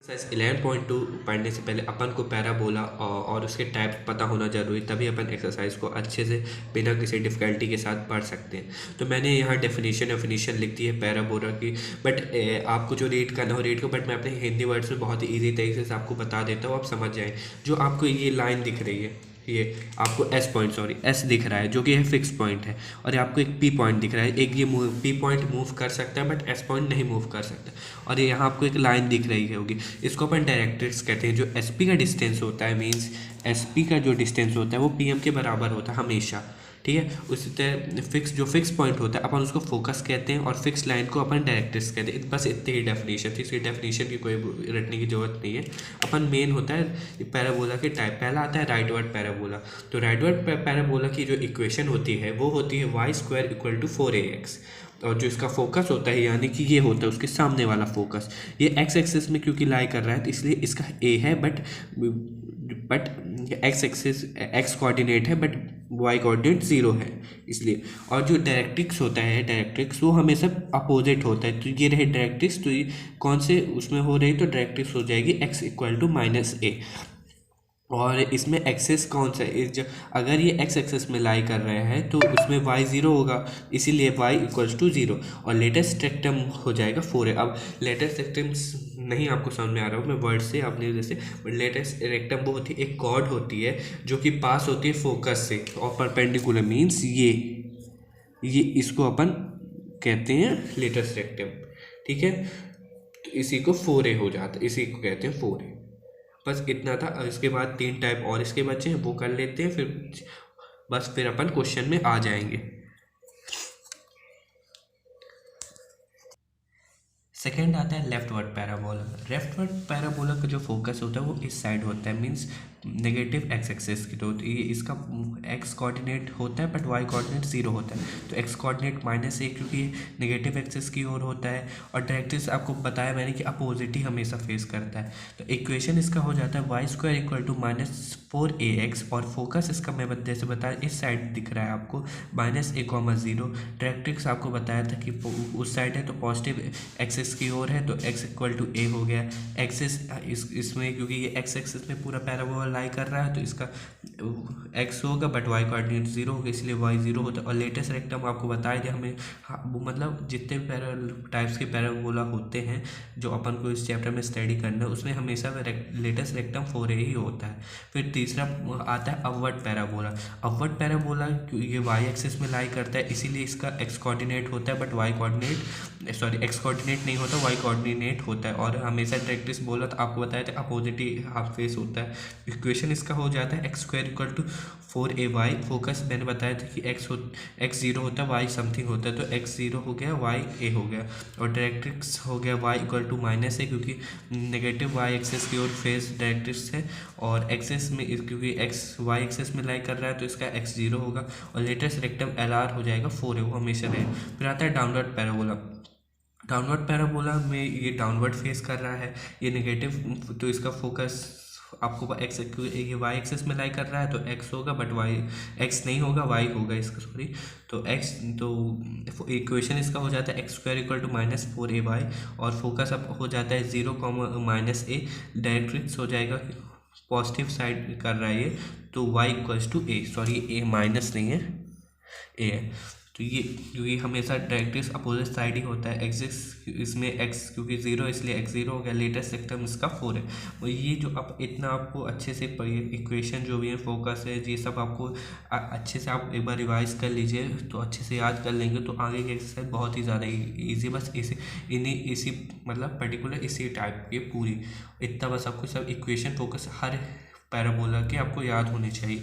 Exercise 11.2 पढ़ने से पहले अपन को पैराबोला और उसके टाइप पता होना जरूरी, तभी अपन एक्सरसाइज को अच्छे से बिना किसी डिफ़िकल्टी के साथ पढ़ सकते हैं। तो मैंने यहाँ डेफिनेशन लिख दी है पैराबोला की, बट आपको जो रीड करना हो रीड को, बट मैं अपने हिंदी वर्ड्स में बहुत ही ईजी तरीके से आपको बता देता हूँ, आप समझ जाएँ। जो आपको ये लाइन दिख रही है, ये आपको एस दिख रहा है जो कि है फिक्स पॉइंट है, और आपको एक पी पॉइंट दिख रहा है। एक ये पी पॉइंट मूव कर सकता है बट एस पॉइंट नहीं मूव कर सकता। और ये यहाँ आपको एक लाइन दिख रही होगी, इसको अपन डायरेक्ट्रिक्स कहते हैं। जो एस पी का डिस्टेंस होता है, मीन्स एस पी का जो डिस्टेंस होता है वो पी एम के बराबर होता है हमेशा, ठीक है। उसी तरह जो फिक्स पॉइंट होता है अपन उसको फोकस कहते हैं, और फिक्स लाइन को अपन डायरेक्ट्रिक्स कहते हैं। बस इतनी ही डेफिनेशन थी, इसकी डेफिनेशन की कोई रटने की जरूरत नहीं है। अपन मेन होता है पैराबोला के टाइप। पहला आता है राइटवर्ड पैराबोला। तो राइटवर्ड पैराबोला की जो इक्वेशन होती है वो होती है y² = 4ax, और जो इसका फोकस होता है यानी कि ये होता है उसके सामने वाला फोकस, ये एक्स एक्सिस में क्योंकि लाई कर रहा है तो इसलिए इसका ए है, but x axis x coordinate है बट वाई कोऑर्डिनेट 0 है इसलिए। और जो डायरेक्ट्रिक्स होता है, डायरेक्ट्रिक्स वो हमेशा अपोजिट होता है। तो ये रहे डायरेक्ट्रिक्स, तो ये कौन से उसमें हो रही, तो डायरेक्ट्रिक्स हो जाएगी x = -a। और इसमें एक्सेस कौन सा है, अगर ये एक्स एक्सेस में लाई कर रहे हैं तो उसमें y 0 होगा, इसीलिए y = 0। और लेटेस्ट रेक्टम हो जाएगा 4a। अब लेटेस्ट रेक्टम नहीं आपको समझ में आ रहा हो, मैं वर्ड से अपने जैसे, लेटेस्ट रेक्टम वो होती है एक कॉर्ड होती है जो कि पास होती है फोकस से और परपेंडिकुलर, मीन्स ये इसको अपन कहते हैं लेटेस्ट रेक्टम, ठीक है। तो इसी को 4a हो जाता है, इसी को कहते हैं 4a। बस इतना था। इसके बाद 3 टाइप और इसके बच्चे हैं वो कर लेते हैं, फिर अपन क्वेश्चन में आ जाएंगे। सेकेंड आता है लेफ्टवर्ड पैराबोला। लेफ्टवर्ड पैराबोला का जो फोकस होता है वो इस साइड होता है, मीन्स नेगेटिव एक्स एक्सेस की। तो ये इसका एक्स कोऑर्डिनेट होता है बट वाई कोऑर्डिनेट 0 होता है। तो एक्स कोऑर्डिनेट -1 क्योंकि ये नेगेटिव एक्सेस की ओर होता है, और डायरेक्ट्रिक्स आपको बताया मैंने कि अपोजिट ही हमेशा फेस करता है। तो इक्वेशन इसका हो जाता है y² = -4ax, और फोकस इसका मैं जैसे बताया इस साइड दिख रहा है आपको -a,0। डायरेक्ट्रिक्स आपको बताया था कि उस साइड है तो पॉजिटिव एक्सेस की ओर है, तो x = a हो गया। एक्सेस इसमें क्योंकि ये x एक्सेस में पूरा पैराबोला लाई कर रहा है तो इसका x होगा बट y कोऑर्डिनेट 0 होगा, इसलिए y 0 होता है। और लेटेस्ट रेक्टम आपको बताया कि हमें वो मतलब जितने टाइप्स के पैराबोला होते हैं जो अपन को इस चैप्टर में स्टडी करना है उसमें हमेशा लेटेस्ट रेक्टम 4a ही होता है। फिर तीसरा आता है अपवर्ड पैराबोला। अपवर्ड पैराबोला ये y एक्सिस में लाई करता है, इसीलिए इसका x कोऑर्डिनेट होता है बट x कोऑर्डिनेट नहीं होता, y कोऑर्डिनेट होता है। और हमेशा डायरेक्ट्रिक्स बोला तो आपको बताया था अपोजिट ही हाफ फेस होता है। इक्वेशन इसका हो जाता है x² = 4ay। फोकस मैंने बताया था कि x 0 होता है, y समथिंग होता है, तो x 0 हो गया, y a हो गया। और डायरेक्ट्रिक्स हो गया y = -a क्योंकि नेगेटिव y एक्सेस की ओर फेस डायरेक्ट्रिक्स है, और एक्सेस में क्योंकि x y एक्सेस में लाई कर रहा है तो इसका x 0 होगा। और लेटेस्ट रेक्टम LR हो जाएगा 4a, वो हमेशा रहेगा। फिर आता है डाउनवर्ड पैराबोला। डाउनवर्ड पैराबोला में ये डाउनवर्ड फेस कर रहा है, ये नेगेटिव, तो इसका फोकस आपको ये वाई एक्सेस में लाई कर रहा है तो x होगा बट वाई x नहीं होगा, y होगा इसका, सॉरी। तो x, तो इक्वेशन इसका हो जाता है x² = -4ay, और फोकस अब हो जाता है 0, -a। डायरेक्ट्रिक्स हो जाएगा पॉजिटिव साइड कर रहा है ये, तो y = a, sorry a minus नहीं है, a है। तो ये हमेशा डायरेक्ट्रिक्स अपोजिट साइड ही होता है। एक्सिस इसमें x क्योंकि 0 इसलिए x 0 हो गया। लेटेस्ट रेक्टम इसका 4 है। और ये जो अब इतना आपको अच्छे से इक्वेशन जो भी है, फोकस है, ये सब आपको अच्छे से आप एक बार रिवाइज कर लीजिए तो अच्छे से याद कर लेंगे, तो आगे की एक्सरसाइज बहुत ही ज़्यादा ईजी। बस इसी मतलब पर्टिकुलर इसी टाइप की पूरी इतना बस आपको सब इक्वेशन फोकस हर पैराबोला के आपको याद होने चाहिए।